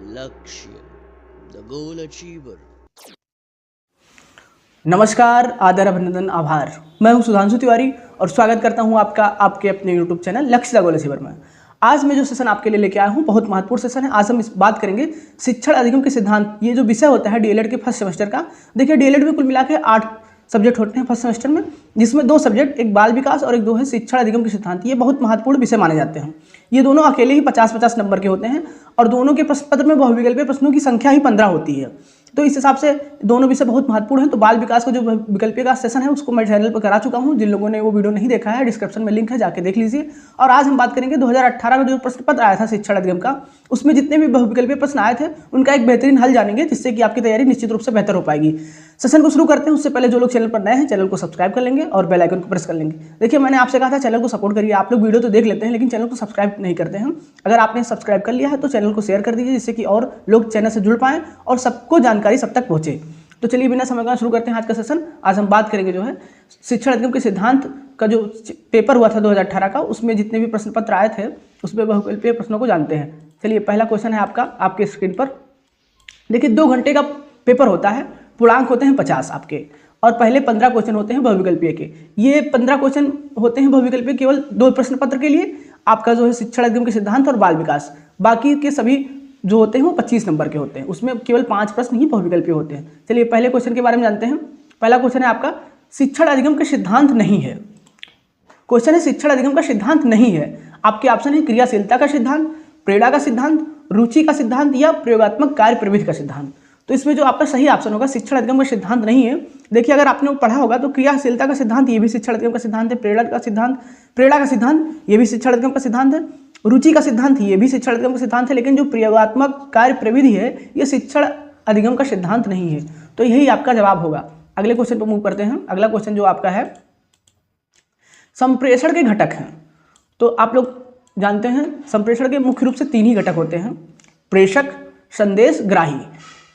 लक्ष्य the goal achiever. नमस्कार, आदर, अभिनंदन, आभार। मैं हूं सुधांशु तिवारी और स्वागत करता हूं आपका आपके अपने YouTube चैनल लक्ष्य द गोल अचीवर में। आज मैं जो सेशन आपके लिए लेके आया हूं बहुत महत्वपूर्ण सेशन है। आज हम इस बात करेंगे शिक्षण अधिगम के सिद्धांत। ये जो विषय होता है डीएलएड के फर्स्ट सेमेस्टर का, देखिए डीएलएड में कुल मिला के 8 सब्जेक्ट होते हैं फर्स्ट सेमेस्टर में, जिसमें 2 सब्जेक्ट, एक बाल विकास और एक 2 है शिक्षण अधिगम के सिद्धांत। ये बहुत महत्वपूर्ण विषय माने जाते हैं। ये दोनों अकेले ही 50-50 नंबर के होते हैं और दोनों के प्रश्न पत्र में बहुविकल्पीय प्रश्नों की संख्या ही 15 होती है। तो इस हिसाब से दोनों विषय बहुत महत्वपूर्ण है। तो बाल विकास का जो विकल्पीय का सेशन है उसको मैं चैनल पर करा चुका हूं। जिन लोगों ने वो वीडियो नहीं देखा है, डिस्क्रिप्शन में लिंक है, जाके देख लीजिए। और आज हम बात करेंगे 2018 का जो प्रश्न पत्र आया था शिक्षण अधिगम का, उसमें जितने भी बहुविकल्पीय प्रश्न आए थे उनका एक बेहतरीन हल जानेंगे, जिससे कि आपकी तैयारी निश्चित रूप से बेहतर हो पाएगी। सेशन को शुरू करते हैं। उससे पहले जो लोग चैनल पर नए हैं, चैनल को सब्सक्राइब कर लेंगे और बेल आइकन को प्रेस कर लेंगे। देखिए, मैंने आपसे कहा था चैनल को सपोर्ट करिए। आप लोग वीडियो तो देख लेते हैं लेकिन चैनल को सब्सक्राइब नहीं करते हैं। अगर आपने सब्सक्राइब कर लिया है तो चैनल को शेयर कर दीजिए, जिससे कि और लोग चैनल से जुड़ पाएं और सबको जानकारी सब तक पहुंचे। तो चलिए बिना समय का शुरू करते हैं आज का सेशन। आज हम बात करेंगे जो है शिक्षण अधिगम के सिद्धांत का जो पेपर हुआ था 2018 का, उसमें जितने भी प्रश्न पत्र आए थे उसमें बहुविकल्पीय प्रश्नों को जानते हैं। चलिए, पहला क्वेश्चन है आपका आपके स्क्रीन पर। देखिए, 2 घंटे का पेपर होता है, पूर्णांक होते हैं 50 आपके, और पहले 15 क्वेश्चन होते हैं बहुविकल्पीय के। ये 15 क्वेश्चन होते हैं बहुविकल्पीय केवल 2 प्रश्न पत्र के लिए, आपका जो है शिक्षण अधिगम के सिद्धांत और बाल विकास। बाकी के सभी जो होते हैं वो 25 नंबर के होते हैं, उसमें केवल 5 प्रश्न ही बहुविकल्पीय होते हैं। चलिए पहले क्वेश्चन के बारे में जानते हैं। पहला क्वेश्चन है आपका शिक्षण अधिगम का सिद्धांत नहीं है। क्वेश्चन है शिक्षण अधिगम का सिद्धांत नहीं है। आपके ऑप्शन है क्रियाशीलता का सिद्धांत, प्रेरणा का सिद्धांत, रुचि का सिद्धांत या प्रयोगात्मक कार्य प्रविधि का सिद्धांत। तो इसमें जो आपका सही ऑप्शन होगा शिक्षण अधिगम का सिद्धांत नहीं है। देखिए, अगर आपने वो पढ़ा होगा तो क्रियाशीलता का सिद्धांत ये भी शिक्षण अधिगम का सिद्धांत है, प्रेरणा का सिद्धांत ये भी शिक्षण अधिगम का सिद्धांत है, रुचि का सिद्धांत ये भी शिक्षण अधिगम का सिद्धांत है, लेकिन जो प्रयोगात्मक कार्य प्रविधि है ये शिक्षण अधिगम का सिद्धांत नहीं है। तो यही आपका जवाब होगा। अगले क्वेश्चन पर मूव करते हैं। अगला क्वेश्चन जो आपका है संप्रेषण के घटक हैं। तो आप लोग जानते हैं संप्रेषण के मुख्य रूप से 3 ही घटक होते हैं, प्रेषक, संदेश, ग्राही,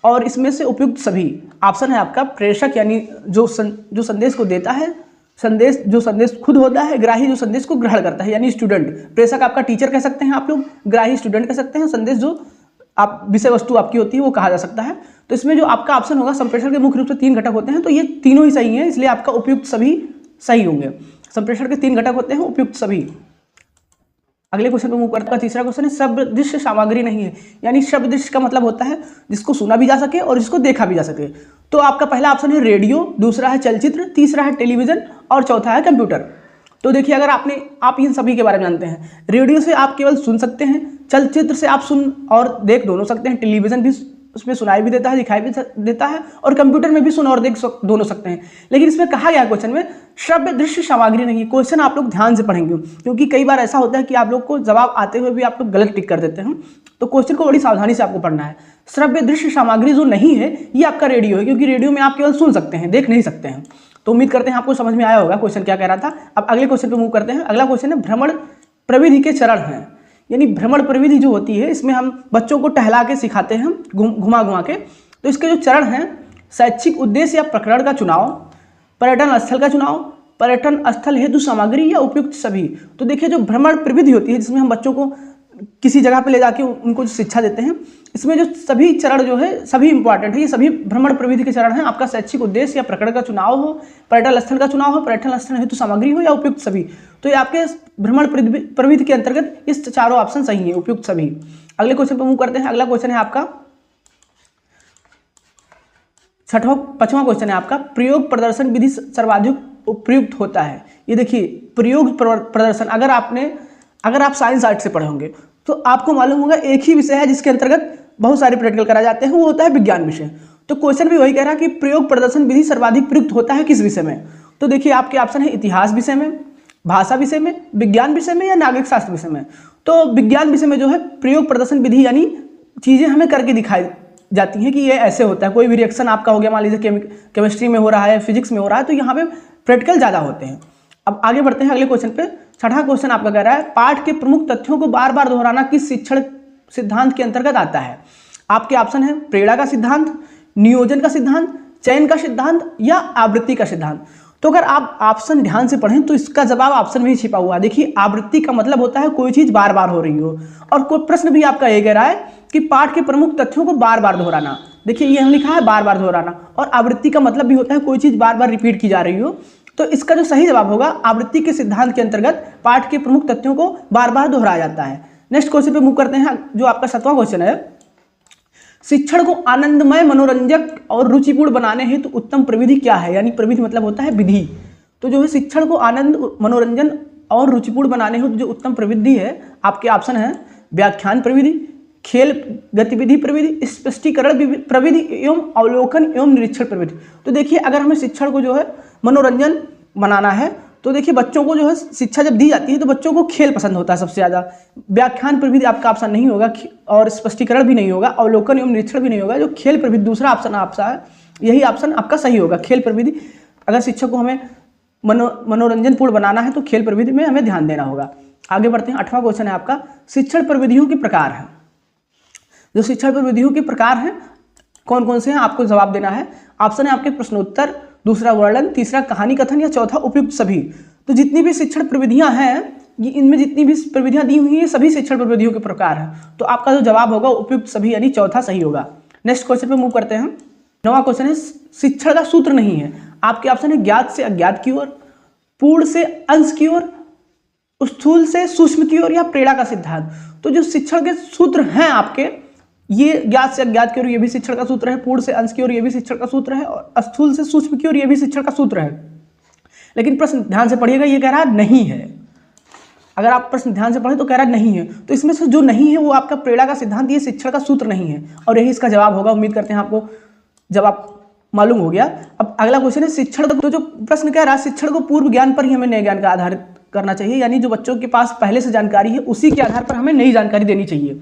और इसमें से उपयुक्त सभी। ऑप्शन है आपका प्रेषक यानी जो संदेश को देता है, जो संदेश खुद होता है, ग्राही जो संदेश को ग्रहण करता है यानी स्टूडेंट। प्रेषक आपका टीचर कह सकते हैं आप लोग, ग्राही स्टूडेंट कह सकते हैं, संदेश जो आप विषय वस्तु आपकी होती है वो कहा जा सकता है। तो इसमें जो आपका ऑप्शन होगा संप्रेषण के मुख्य रूप से 3 घटक होते हैं, तो ये तीनों ही सही हैं, इसलिए आपका उपयुक्त सभी सही होंगे। संप्रेषण के 3 घटक होते हैं, उपयुक्त सभी। अगले क्वेश्चन पर मूव करते हैं। तीसरा क्वेश्चन है शब्ददृश्य सामग्री नहीं है। यानी शब्ददृश्य का मतलब होता है जिसको सुना भी जा सके और जिसको देखा भी जा सके। तो आपका पहला ऑप्शन है रेडियो, दूसरा है चलचित्र, तीसरा है टेलीविजन और चौथा है कंप्यूटर। तो देखिए, अगर आप इन सभी के बारे में जानते हैं, रेडियो से आप केवल सुन सकते हैं, चलचित्र से आप सुन और देख दोनों सकते हैं, टेलीविजन भी उसमें सुनाई भी देता है, दिखाई भी देता है, और कंप्यूटर में भी सुन और देख दोनों सकते हैं। लेकिन इसमें कहा गया क्वेश्चन में श्रव्य दृश्य सामग्री नहीं है। क्वेश्चन आप लोग ध्यान से पढ़ेंगे, क्योंकि कई बार ऐसा होता है कि आप लोग को जवाब आते हुए भी आप लोग गलत टिक कर देते हैं। तो क्वेश्चन को बड़ी सावधानी से आपको पढ़ना है। श्रव्य दृश्य सामग्री जो नहीं है ये आपका रेडियो है, क्योंकि रेडियो में आप केवल सुन सकते हैं, देख नहीं सकते हैं। तो उम्मीद करते हैं आपको समझ में आया होगा क्वेश्चन क्या कह रहा था। अब अगले क्वेश्चन पर मूव करते हैं। अगला क्वेश्चन है भ्रमण प्रविधि के चरण हैं। यानी भ्रमण प्रविधि जो होती है, इसमें हम बच्चों को टहला के सिखाते हैं, घुमा घुमा के। तो इसके जो चरण हैं, शैक्षिक उद्देश्य या प्रकरण का चुनाव, पर्यटन स्थल का चुनाव, पर्यटन स्थल हेतु सामग्री या उपयुक्त सभी। तो देखिए, जो भ्रमण प्रविधि होती है जिसमें हम बच्चों को किसी जगह पे ले जाके उनको शिक्षा देते हैं, इसमें जो सभी चरण जो है सभी इंपॉर्टेंट है। ये सभी भ्रमण प्रविधि के चरण हैं। आपका शैक्षिक उद्देश्य या प्रकरण का चुनाव हो, पर्यटन स्थल का चुनाव हो, पर्यटन स्थल हेतु सामग्री हो या उपयुक्त सभी। तो ये आपके भ्रमण प्रविधि के अंतर्गत इस चारों ऑप्शन सही है, उपयुक्त सभी। अगले क्वेश्चन पर मूव करते हैं। अगला क्वेश्चन है आपका 5वां क्वेश्चन है आपका प्रयोग प्रदर्शन विधि सर्वाधिक उपयुक्त होता है। ये देखिए, प्रयोग प्रदर्शन, अगर आप साइंस आर्ट से पढ़े होंगे तो आपको मालूम होगा एक ही विषय है जिसके अंतर्गत बहुत सारे प्रैक्टिकल कराए जाते हैं, वो होता है विज्ञान विषय। तो क्वेश्चन भी वही कह रहा है कि प्रयोग प्रदर्शन विधि सर्वाधिक प्रयुक्त होता है किस विषय में। तो देखिए, आपके ऑप्शन है इतिहास विषय में, भाषा विषय में, विज्ञान विषय में या नागरिक शास्त्र विषय में। तो विज्ञान विषय में जो है प्रयोग प्रदर्शन विधि यानी चीजें हमें करके दिखाई जाती हैं कि ये ऐसे होता है। कोई भी रिएक्शन आपका हो गया, मान लीजिए केमिस्ट्री में हो रहा है, फिजिक्स में हो रहा है, तो यहाँ पे प्रैक्टिकल ज़्यादा होते हैं। अब आगे बढ़ते हैं अगले क्वेश्चन पे। 6वां क्वेश्चन आपका कह रहा है पाठ के प्रमुख तथ्यों को बार बार दोहराना किस शिक्षण सिद्धांत के अंतर्गत आता है। आपके ऑप्शन है प्रेरणा का सिद्धांत, नियोजन का सिद्धांत, चयन का सिद्धांत या आवृत्ति का सिद्धांत। तो अगर आप ऑप्शन ध्यान से पढ़ें तो इसका जवाब ऑप्शन में ही छिपा हुआ है। देखिए, आवृत्ति का मतलब होता है कोई चीज बार बार हो रही हो, और कोई प्रश्न भी आपका ये कह रहा है कि पाठ के प्रमुख तथ्यों को बार बार दोहराना। देखिए ये हम लिखा है बार बार दोहराना, और आवृत्ति का मतलब भी होता है कोई चीज़ बार बार रिपीट की जा रही हो। तो इसका जो सही जवाब होगा, आवृत्ति के सिद्धांत के अंतर्गत पाठ के प्रमुख तथ्यों को बार बार दोहराया जाता है। नेक्स्ट क्वेश्चन पे मूव करते हैं, जो आपका 7वां क्वेश्चन है। शिक्षण को आनंदमय, मनोरंजक और रुचिपूर्ण बनाने हेतु उत्तम प्रविधि क्या है? यानी प्रविधि मतलब होता है विधि। तो जो है शिक्षण को आनंद, मनोरंजन और रुचिपूर्ण बनाने हेतु जो उत्तम प्रविधि है, आपके ऑप्शन है व्याख्यान प्रविधि, खेल गतिविधि प्रविधि, स्पष्टीकरण प्रविधि एवं अवलोकन एवं निरीक्षण प्रविधि। तो देखिए अगर हमें शिक्षण को जो है मनोरंजन बनाना है, तो देखिए बच्चों को जो है शिक्षा जब दी जाती है तो बच्चों को खेल पसंद होता है सबसे ज़्यादा। व्याख्यान प्रविधि आपका ऑप्शन नहीं होगा, और स्पष्टीकरण भी नहीं होगा, अवलोकन एवं निरीक्षण भी नहीं होगा। जो खेल प्रविधि दूसरा ऑप्शन आपका है, यही ऑप्शन आपका सही होगा, खेल प्रविधि। अगर शिक्षक को हमें मनोरंजन पूर्ण बनाना है तो खेल प्रविधि में हमें ध्यान देना होगा। आगे बढ़ते हैं, 8वां क्वेश्चन है आपका, शिक्षण प्रविधियों के प्रकार है। जो शिक्षण प्रविधियों के प्रकार हैं कौन कौन से हैं, आपको जवाब देना है। ऑप्शन है आपके प्रश्नोत्तर, दूसरा वर्णन, तीसरा कहानी कथन, या चौथा उपयुक्त सभी। तो जितनी भी शिक्षण प्रविधियां हैं, ये इनमें जितनी भी प्रविधियां दी हुई हैं सभी शिक्षण प्रविधियों के प्रकार हैं। तो आपका जो जवाब होगा उपयुक्त सभी यानी चौथा सही होगा। नेक्स्ट क्वेश्चन पे मूव करते हैं। 9वां क्वेश्चन है, शिक्षण का सूत्र नहीं है। आपके ऑप्शन है ज्ञात से अज्ञात की ओर, पूर्ण से अंश की ओर, स्थूल से सूक्ष्म की ओर, या प्रेरणा का सिद्धांत। तो जो शिक्षण के सूत्र हैं आपके, ये ज्ञात से अज्ञात की ओर ये भी शिक्षण का सूत्र है, पूर्ण से अंश की ओर ये भी शिक्षण का सूत्र है, और स्थूल से सूक्ष्म की ओर ये भी शिक्षण का सूत्र है। लेकिन प्रश्न ध्यान से पढ़िएगा, ये कह रहा है नहीं है। अगर आप प्रश्न ध्यान से पढ़ें तो कह रहा है नहीं है, तो इसमें से जो नहीं है वो आपका प्रेरणा का सिद्धांत, ये शिक्षण का सूत्र नहीं है, और यही इसका जवाब होगा। उम्मीद करते हैं आपको जवाब मालूम हो गया। अब अगला क्वेश्चन है शिक्षण। तो जो प्रश्न कह रहा है शिक्षण को पूर्व ज्ञान पर ही हमें नए ज्ञान का आधारित करना चाहिए, यानी जो बच्चों के पास पहले से जानकारी है उसी के आधार पर हमें नई जानकारी देनी चाहिए।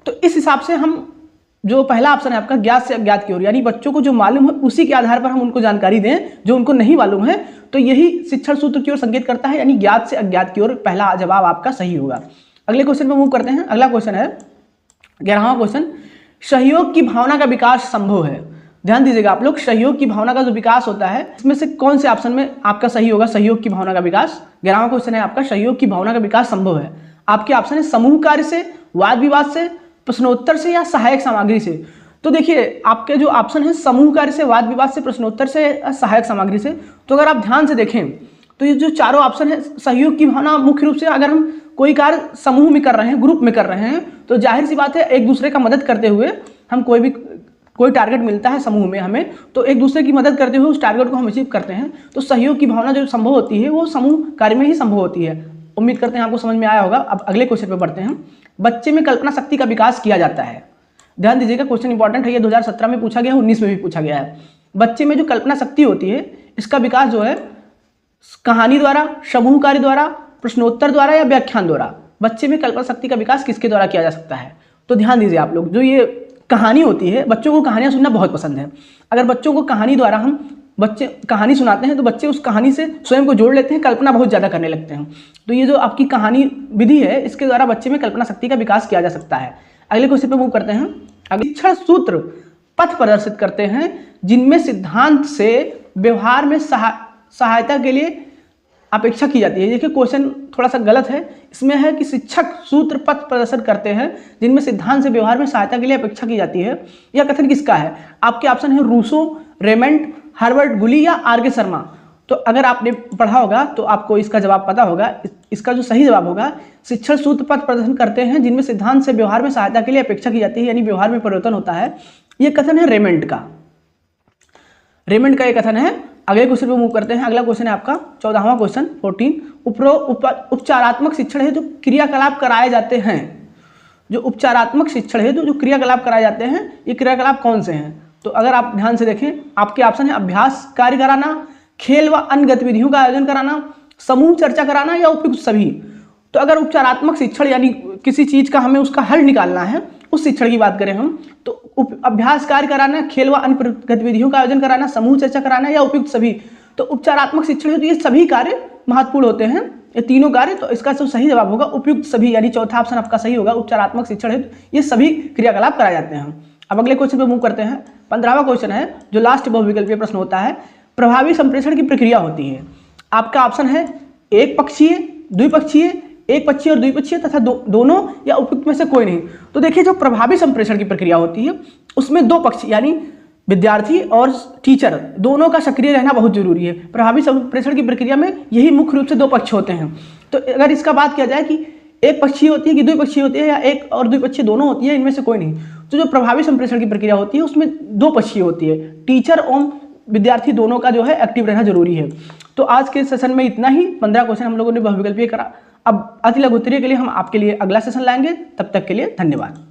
तो इस हिसाब से हम, जो पहला ऑप्शन है आपका ज्ञात से अज्ञात की ओर, यानी बच्चों को जो मालूम है उसी के आधार पर हम उनको जानकारी दें जो उनको नहीं मालूम है, तो यही शिक्षण सूत्र की ओर संकेत करता है, यानी ज्ञात से अज्ञात की ओर पहला जवाब आपका सही होगा। अगले क्वेश्चन पर मूव करते हैं। अगला क्वेश्चन है 11वां क्वेश्चन, सहयोग की भावना का विकास संभव है। ध्यान दीजिएगा आप लोग, सहयोग की भावना का जो विकास होता है इसमें से कौन से ऑप्शन में आपका सही होगा सहयोग की भावना का विकास। 11वां क्वेश्चन है आपका, सहयोग की भावना का विकास संभव है। आपके ऑप्शन है समूह कार्य से, वाद विवाद से, प्रश्नोत्तर से, या सहायक सामग्री से। तो देखिए आपके जो ऑप्शन है समूह कार्य से, वाद विवाद से, प्रश्नोत्तर से, सहायक सामग्री से। तो अगर आप ध्यान से देखें तो ये जो चारों ऑप्शन है, सहयोग की भावना मुख्य रूप से अगर हम कोई कार्य समूह में कर रहे हैं, ग्रुप में कर रहे हैं, तो जाहिर सी बात है एक दूसरे का मदद करते हुए हम कोई टारगेट मिलता है समूह में हमें, तो एक दूसरे की मदद करते हुए उस टारगेट को हम अचीव करते हैं। तो सहयोग की भावना जो संभव होती है वो समूह कार्य में ही संभव होती है। उम्मीद करते हैं आपको समझ में आया होगा। अब अगले क्वेश्चन पे बढ़ते हैं। बच्चे में कल्पना शक्ति का विकास किया जाता है। ध्यान दीजिएगा, क्वेश्चन इंपॉर्टेंट है, ये 2017 में पूछा गया, 19 में भी पूछा गया है। बच्चे में जो कल्पना शक्ति होती है इसका विकास जो है कहानी द्वारा, समूह कार्य द्वारा, प्रश्नोत्तर द्वारा, या व्याख्यान द्वारा। बच्चे में कल्पना शक्ति का विकास किसके द्वारा किया जा सकता है? तो ध्यान दीजिए आप लोग, जो ये कहानी होती है, बच्चों को कहानियां सुनना बहुत पसंद है। अगर बच्चों को कहानी द्वारा हम बच्चे कहानी सुनाते हैं तो बच्चे उस कहानी से स्वयं को जोड़ लेते हैं, कल्पना बहुत ज़्यादा करने लगते हैं। तो ये जो आपकी कहानी विधि है इसके द्वारा बच्चे में कल्पना शक्ति का विकास किया जा सकता है। अगले क्वेश्चन पे मूव करते हैं। शिक्षण सूत्र पथ प्रदर्शित करते हैं जिनमें सिद्धांत से व्यवहार में सहायता के लिए अपेक्षा की जाती है। देखिए क्वेश्चन थोड़ा सा गलत है, इसमें है कि शिक्षक सूत्र पथ प्रदर्शन करते हैं जिनमें सिद्धांत से व्यवहार में सहायता के लिए अपेक्षा की जाती है। यह कथन किसका है? आपके ऑप्शन है रूसो, रेमंड, हर्बर्ट गुली, या आर.के. शर्मा। तो अगर आपने पढ़ा होगा तो आपको इसका जवाब पता होगा। इसका जो सही जवाब होगा, शिक्षण सूत्र पथ प्रदर्शन करते हैं जिनमें सिद्धांत से व्यवहार में सहायता के लिए अपेक्षा की जाती है, यानी व्यवहार में परिवर्तन होता है। यह कथन है रेमंड का। रेमंड का यह कथन है। अगले क्वेश्चन पे मूव करते हैं। अगला क्वेश्चन है आपका 14वां क्वेश्चन 14। उपचारात्मक शिक्षण है जो क्रियाकलाप कराए जाते हैं। जो उपचारात्मक शिक्षण है जो क्रियाकलाप कराए जाते हैं, ये क्रियाकलाप कौन से हैं? तो अगर आप ध्यान से देखें, आपके ऑप्शन है अभ्यास कार्य कराना, खेल व अन्य गतिविधियों का आयोजन कराना, समूह चर्चा कराना, या उपयुक्त सभी। तो अगर उपचारात्मक शिक्षण यानी किसी चीज का हमें उसका हल निकालना है, उस शिक्षण की बात करें हम, तो अभ्यास कार्य कराना, खेल व अन्य गतिविधियों का आयोजन कराना, समूह चर्चा कराना, या उपयुक्त सभी। तो उपचारात्मक शिक्षण है तो ये सभी कार्य महत्वपूर्ण होते हैं, ये तीनों कार्य। तो इसका जो सही जवाब होगा उपयुक्त सभी, यानी चौथा ऑप्शन आपका सही होगा। उपचारात्मक शिक्षण है ये सभी क्रियाकलाप कराए जाते हैं। अब अगले क्वेश्चन पे मूव करते हैं। 15वां क्वेश्चन है जो लास्ट बहुविकल्पीय प्रश्न होता है, प्रभावी संप्रेषण की प्रक्रिया होती है। आपका ऑप्शन है एक पक्षीय, द्विपक्षीय, एक पक्षीय और द्विपक्षीय तथा दोनों या उपयुक्त में से कोई नहीं। तो देखिए जो प्रभावी संप्रेषण की प्रक्रिया होती है उसमें दो पक्ष यानी विद्यार्थी और टीचर दोनों का सक्रिय रहना बहुत जरूरी है। प्रभावी संप्रेषण की प्रक्रिया में यही मुख्य रूप से दो पक्ष होते हैं। तो अगर इसका बात किया जाए कि एक पक्षीय होती है कि द्विपक्षीय होती है या एक और द्विपक्षीय दोनों होती है, इनमें से कोई नहीं। तो जो प्रभावी संप्रेषण की प्रक्रिया होती है उसमें दो पक्षीय होती है, टीचर और विद्यार्थी दोनों का जो है एक्टिव रहना जरूरी है। तो आज के सेशन में इतना ही, 15 क्वेश्चन हम लोगों ने बहुविकल्पीय करा। अब अति लघु उत्तरीय के लिए हम आपके लिए अगला सेशन लाएंगे, तब तक के लिए धन्यवाद।